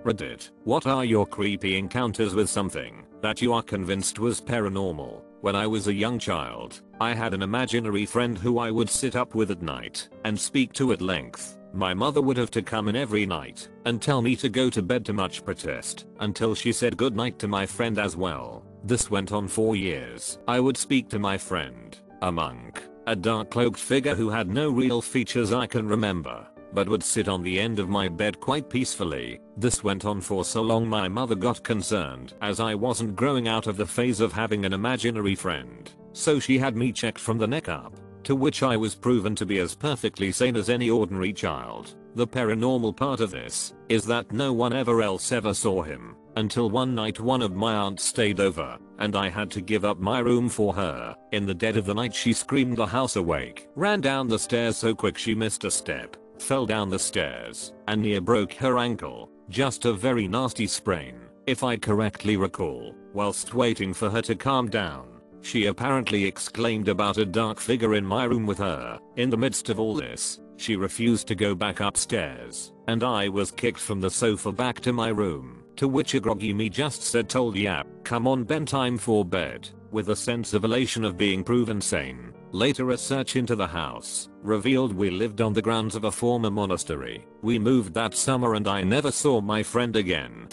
Reddit. What are your creepy encounters with something that you are convinced was paranormal? When I was a young child, I had an imaginary friend who I would sit up with at night and speak to at length. My mother would have to come in every night and tell me to go to bed to much protest until she said goodnight to my friend as well. This went on for years. I would speak to my friend, a monk, a dark cloaked figure who had no real features I can remember, but would sit on the end of my bed quite peacefully. This went on for so long my mother got concerned as I wasn't growing out of the phase of having an imaginary friend, so she had me checked from the neck up, to which I was proven to be as perfectly sane as any ordinary child. The paranormal part of this is that no one else ever saw him until one night one of my aunts stayed over and I had to give up my room for her. In the dead of the night she screamed the house awake, ran down the stairs so quick she missed a step, fell down the stairs, and near broke her ankle. Just a very nasty sprain, if I correctly recall. Whilst waiting for her to calm down, she apparently exclaimed about a dark figure in my room with her. In the midst of all this, she refused to go back upstairs, and I was kicked from the sofa back to my room, to which a groggy me just said told yap, come on Ben, time for bed, with a sense of elation of being proven sane. Later a search into the house revealed we lived on the grounds of a former monastery. We moved that summer and I never saw my friend again.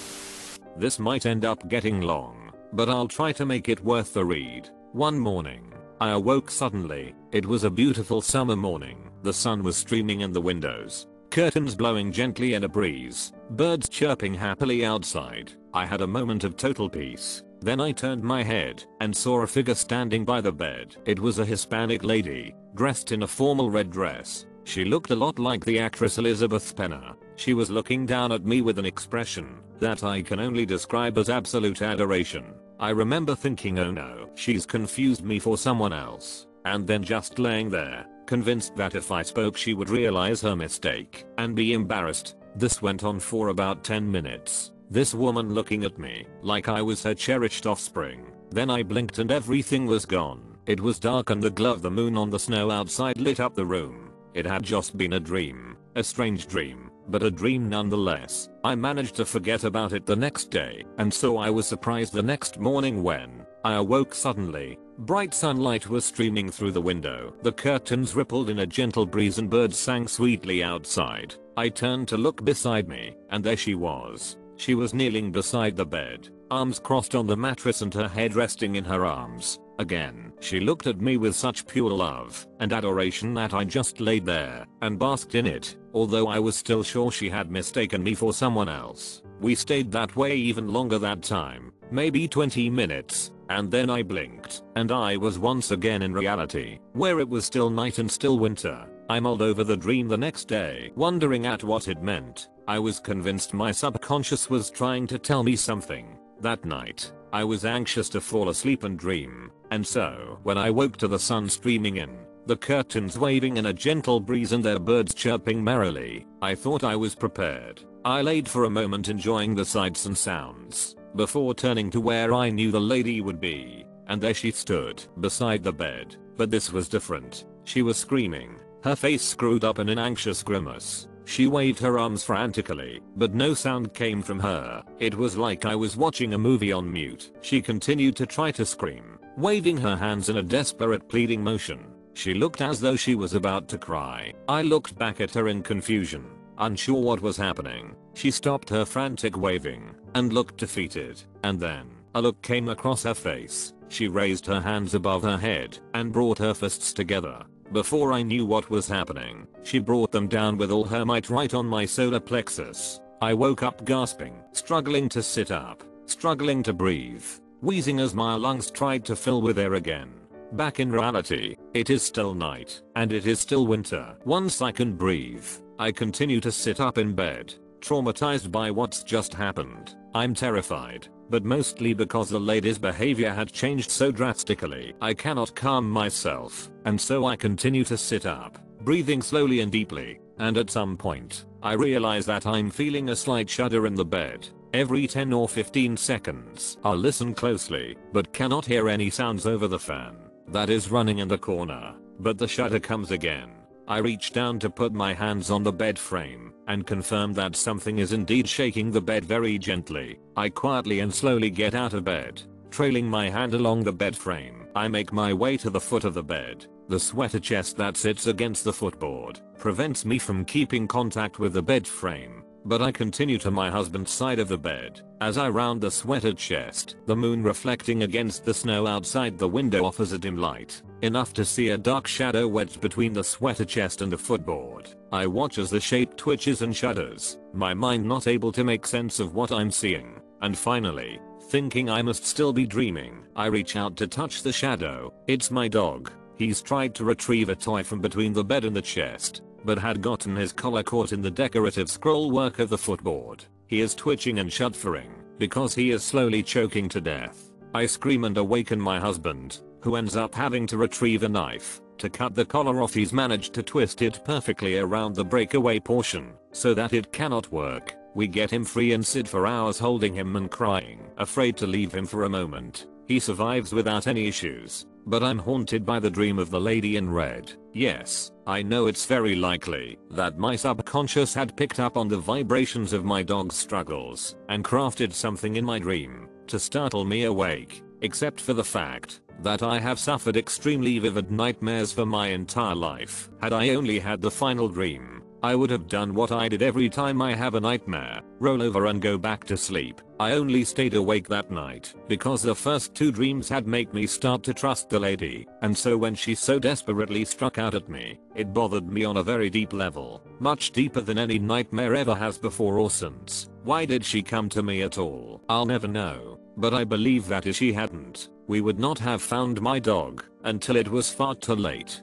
This might end up getting long, but I'll try to make it worth the read. One morning, I awoke suddenly. It was a beautiful summer morning. The sun was streaming in the windows, curtains blowing gently in a breeze, birds chirping happily outside. I had a moment of total peace. Then I turned my head and saw a figure standing by the bed. It was a Hispanic lady, dressed in a formal red dress. She looked a lot like the actress Elizabeth Penner. She was looking down at me with an expression that I can only describe as absolute adoration. I remember thinking, oh no, she's confused me for someone else, and then just laying there, convinced that if I spoke she would realize her mistake and be embarrassed. This went on for about 10 minutes. This woman looking at me like I was her cherished offspring. Then I blinked and everything was gone. It was dark and the glow of the moon on the snow outside lit up the room. It had just been a dream, a strange dream, but a dream nonetheless. I managed to forget about it the next day, and so I was surprised the next morning when I awoke suddenly. Bright sunlight was streaming through the window. The curtains rippled in a gentle breeze and birds sang sweetly outside. I turned to look beside me, and there she was. She was kneeling beside the bed, arms crossed on the mattress and her head resting in her arms. Again, she looked at me with such pure love and adoration that I just laid there and basked in it, although I was still sure she had mistaken me for someone else. We stayed that way even longer that time, maybe 20 minutes, and then I blinked, and I was once again in reality, where it was still night and still winter. I mulled over the dream the next day, wondering at what it meant. I was convinced my subconscious was trying to tell me something. That night, I was anxious to fall asleep and dream, and so when I woke to the sun streaming in, the curtains waving in a gentle breeze and their birds chirping merrily, I thought I was prepared. I laid for a moment enjoying the sights and sounds, before turning to where I knew the lady would be, and there she stood beside the bed. But this was different. She was screaming, her face screwed up in an anxious grimace. She waved her arms frantically, but no sound came from her. It was like I was watching a movie on mute. She continued to try to scream, waving her hands in a desperate pleading motion. She looked as though she was about to cry. I looked back at her in confusion, unsure what was happening. She stopped her frantic waving and looked defeated, and then a look came across her face. She raised her hands above her head and brought her fists together. Before I knew what was happening, she brought them down with all her might right on my solar plexus. I woke up gasping, struggling to sit up, struggling to breathe, wheezing as my lungs tried to fill with air again. Back in reality, it is still night, and it is still winter. Once I can breathe, I continue to sit up in bed, traumatized by what's just happened. I'm terrified, but mostly because the lady's behavior had changed so drastically. I cannot calm myself, and so I continue to sit up, breathing slowly and deeply, and at some point, I realize that I'm feeling a slight shudder in the bed. Every 10 or 15 seconds, I'll listen closely, but cannot hear any sounds over the fan that is running in the corner, but the shudder comes again. I reach down to put my hands on the bed frame, and confirmed that something is indeed shaking the bed very gently. I quietly and slowly get out of bed. Trailing my hand along the bed frame, I make my way to the foot of the bed. The sweater chest that sits against the footboard prevents me from keeping contact with the bed frame, but I continue to my husband's side of the bed. As I round the sweater chest, the moon reflecting against the snow outside the window offers a dim light, enough to see a dark shadow wedged between the sweater chest and the footboard. I watch as the shape twitches and shudders, my mind not able to make sense of what I'm seeing, and finally, thinking I must still be dreaming, I reach out to touch the shadow. It's my dog. He's tried to retrieve a toy from between the bed and the chest, but had gotten his collar caught in the decorative scroll work of the footboard. He is twitching and shuddering because he is slowly choking to death. I scream and awaken my husband, who ends up having to retrieve a knife to cut the collar off. He's managed to twist it perfectly around the breakaway portion so that it cannot work. We get him free and sit for hours holding him and crying, afraid to leave him for a moment. He survives without any issues, but I'm haunted by the dream of the lady in red. Yes, I know it's very likely that my subconscious had picked up on the vibrations of my dog's struggles and crafted something in my dream to startle me awake, except for the fact that I have suffered extremely vivid nightmares for my entire life. Had I only had the final dream, I would have done what I did every time I have a nightmare, roll over and go back to sleep. I only stayed awake that night because the first two dreams had made me start to trust the lady, and so when she so desperately struck out at me, it bothered me on a very deep level, much deeper than any nightmare ever has before or since. Why did she come to me at all? I'll never know, but I believe that if she hadn't, we would not have found my dog until it was far too late.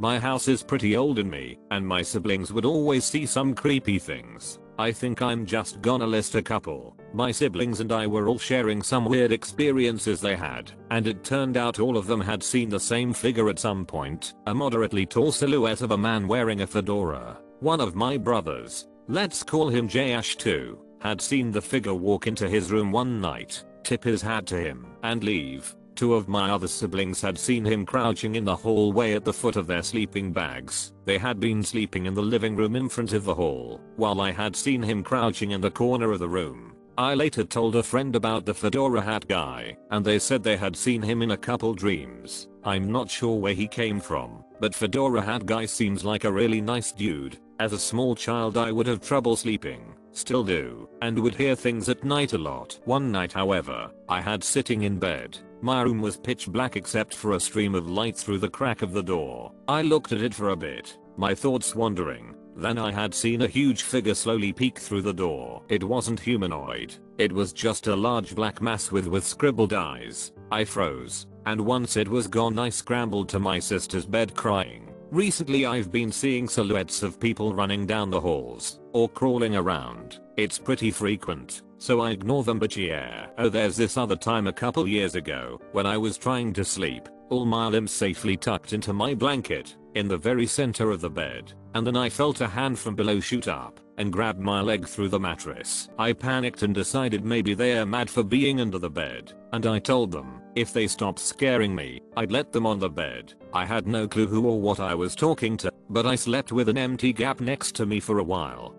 My house is pretty old and my siblings would always see some creepy things. I think I'm just gonna list a couple. My siblings and I were all sharing some weird experiences they had, and it turned out all of them had seen the same figure at some point, a moderately tall silhouette of a man wearing a fedora. One of my brothers, let's call him J-2, had seen the figure walk into his room one night, tip his hat to him, and leave. Two of my other siblings had seen him crouching in the hallway at the foot of their sleeping bags. They had been sleeping in the living room in front of the hall, while I had seen him crouching in the corner of the room. I later told a friend about the fedora hat guy, and they said they had seen him in a couple dreams. I'm not sure where he came from, but fedora hat guy seems like a really nice dude. As a small child I would have trouble sleeping, still do, and would hear things at night a lot. One night however, I had sitting in bed. My room was pitch black except for a stream of light through the crack of the door. I looked at it for a bit, my thoughts wandering. Then I had seen a huge figure slowly peek through the door. It wasn't humanoid. It was just a large black mass with scribbled eyes. I froze, and once it was gone I scrambled to my sister's bed crying. Recently I've been seeing silhouettes of people running down the halls, or crawling around. It's pretty frequent, so I ignore them, but yeah. Oh, there's this other time a couple years ago, when I was trying to sleep, all my limbs safely tucked into my blanket, in the very center of the bed, and then I felt a hand from below shoot up, and grabbed my leg through the mattress. I panicked and decided maybe they are mad for being under the bed, and I told them, if they stopped scaring me, I'd let them on the bed. I had no clue who or what I was talking to, but I slept with an empty gap next to me for a while.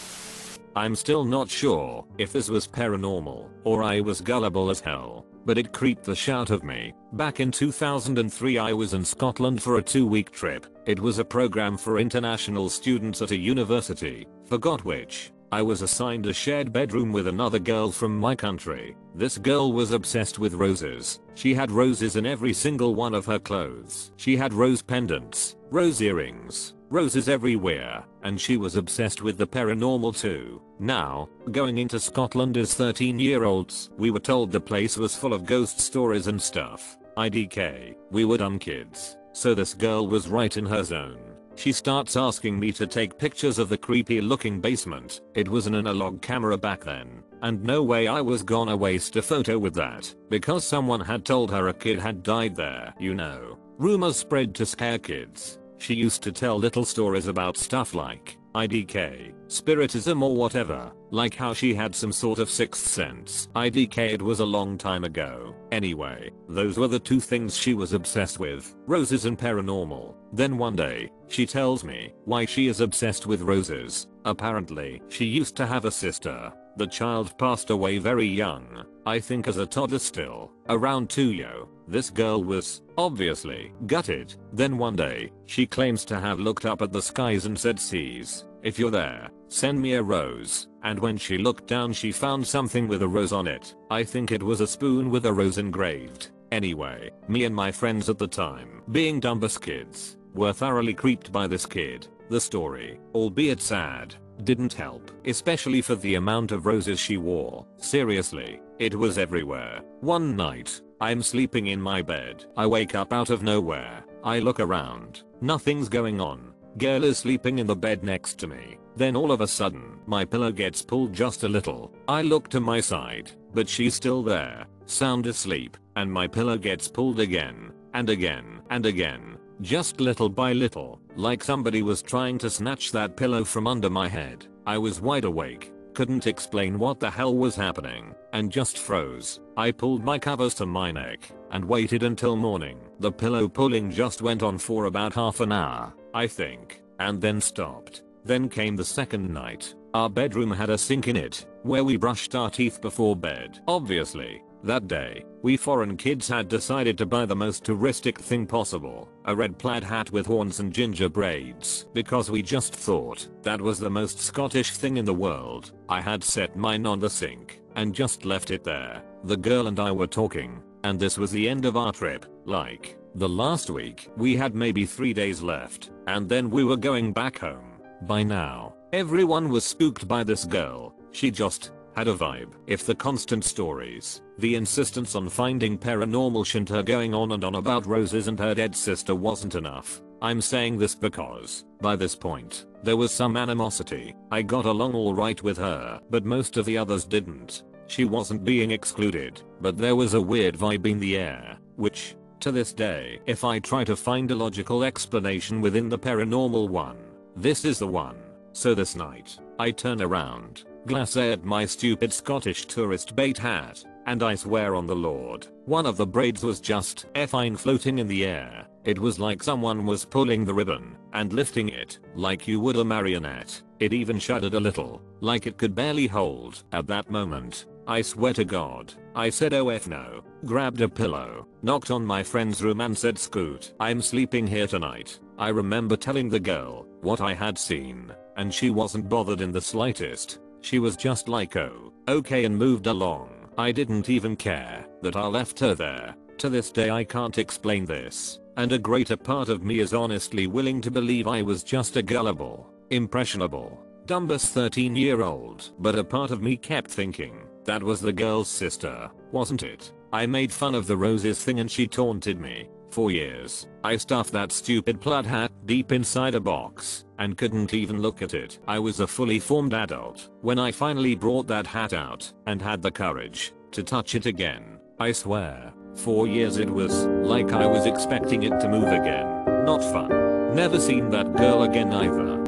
I'm still not sure if this was paranormal or I was gullible as hell, but it creeped the shit out of me. Back in 2003 I was in Scotland for a 2-week trip. It was a program for international students at a university, forgot which. I was assigned a shared bedroom with another girl from my country. This girl was obsessed with roses. She had roses in every single one of her clothes. She had rose pendants, rose earrings, roses everywhere, and she was obsessed with the paranormal too. Now, going into Scotland as 13-year-olds, we were told the place was full of ghost stories and stuff. IDK, we were dumb kids, so this girl was right in her zone. She starts asking me to take pictures of the creepy looking basement. It was an analog camera back then, and no way I was gonna waste a photo with that, because someone had told her a kid had died there. You know, rumors spread to scare kids. She used to tell little stories about stuff like IDK, spiritism or whatever, like how she had some sort of sixth sense. IDK, it was a long time ago. Anyway, those were the two things she was obsessed with, roses and paranormal. Then one day, she tells me why she is obsessed with roses. Apparently, she used to have a sister. The child passed away very young, I think as a toddler still, around 2 This girl was, obviously, gutted. Then one day, she claims to have looked up at the skies and said, "Seas, if you're there, send me a rose." And when she looked down she found something with a rose on it. I think it was a spoon with a rose engraved. Anyway, me and my friends at the time, being dumbass kids, were thoroughly creeped by this kid. The story, albeit sad, didn't help, especially for the amount of roses she wore. Seriously, it was everywhere. One night, I'm sleeping in my bed. I wake up out of nowhere. I look around. Nothing's going on. Girl is sleeping in the bed next to me. Then all of a sudden, my pillow gets pulled just a little. I look to my side, but she's still there, sound asleep, and my pillow gets pulled again, and again, and again. Just little by little, like somebody was trying to snatch that pillow from under my head. I was wide awake, couldn't explain what the hell was happening, and just froze. I pulled my covers to my neck, and waited until morning. The pillow pulling just went on for about half an hour, I think, and then stopped. Then came the second night. Our bedroom had a sink in it, where we brushed our teeth before bed. Obviously, that day, we foreign kids had decided to buy the most touristic thing possible, a red plaid hat with horns and ginger braids, because we just thought that was the most Scottish thing in the world. I had set mine on the sink, and just left it there. The girl and I were talking, and this was the end of our trip. Like, the last week, we had maybe 3 days left, and then we were going back home. By now, everyone was spooked by this girl. She just had a vibe. If the constant stories, the insistence on finding paranormal shit, her going on and on about roses and her dead sister wasn't enough. I'm saying this because, by this point, there was some animosity. I got along alright with her, but most of the others didn't. She wasn't being excluded, but there was a weird vibe in the air, which, to this day, if I try to find a logical explanation within the paranormal one, this is the one. So this night, I turn around, glare at my stupid Scottish tourist bait hat, and I swear on the Lord, one of the braids was just fine floating in the air. It was like someone was pulling the ribbon and lifting it like you would a marionette. It even shuddered a little, like it could barely hold. At that moment, I swear to God, I said "Oh F no," grabbed a pillow, knocked on my friend's room and said, "Scoot, I'm sleeping here tonight." I remember telling the girl what I had seen, and she wasn't bothered in the slightest. She was just like, "Oh, okay," and moved along. I didn't even care that I left her there. To this day I can't explain this, and a greater part of me is honestly willing to believe I was just a gullible, impressionable, dumbass 13-year-old. But a part of me kept thinking, that was the girl's sister, wasn't it? I made fun of the roses thing and she taunted me. For years, I stuffed that stupid plaid hat deep inside a box, and couldn't even look at it. I was a fully formed adult when I finally brought that hat out, and had the courage to touch it again. I swear, for years it was like I was expecting it to move again. Not fun. Never seen that girl again either.